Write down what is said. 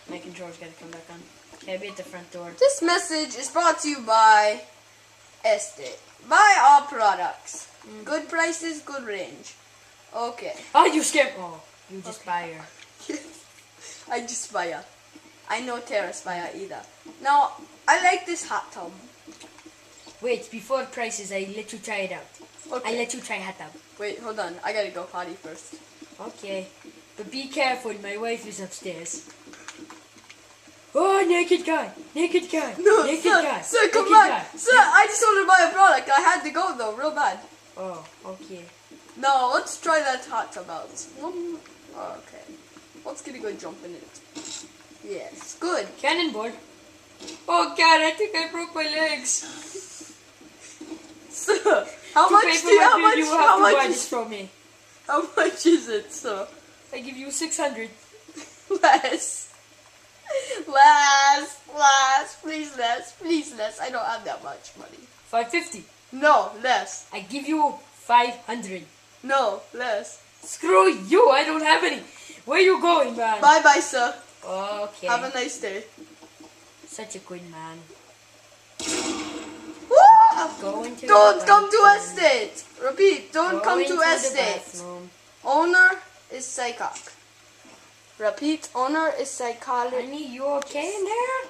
My controller's gotta come back on. Okay, I'll be at the front door. This message is brought to you by Estate. Buy all products. Good prices, good range. Okay. Oh, you scared. Oh, you just buy her. I just buy her. I know Terrace buy her either. Now, I like this hot tub. Wait, before prices, I let you try it out. Okay. I let you try hot tub. Wait, hold on. I gotta go potty first. Okay. But be careful, my wife is upstairs. Oh, naked guy! Naked guy! No, naked sir, guy! sir, come naked back. guy. Sir, I just wanted to buy a product. I had to go though, real bad. Oh, okay. Now, let's try that hot tub out. Okay. Let's get a good jump in it. Yes, good. Cannonball. Oh God, I think I broke my legs. Sir, how To much pay do for you, my how bill, much, you have how to buy much this is, from me. how much is it, sir? I give you 600. Less. Less. Please less. I don't have that much money. 550. No, less. I give you 500. No, less. Screw you, I don't have any. Where you going, man? Bye, sir. Okay. Have a nice day. Such a good man. Woo! Going to Don't the come to bathroom. estate. Repeat, don't come Going to the estate. bathroom. Owner is psychoc. Repeat, owner is psychotic. Honey, you okay in there?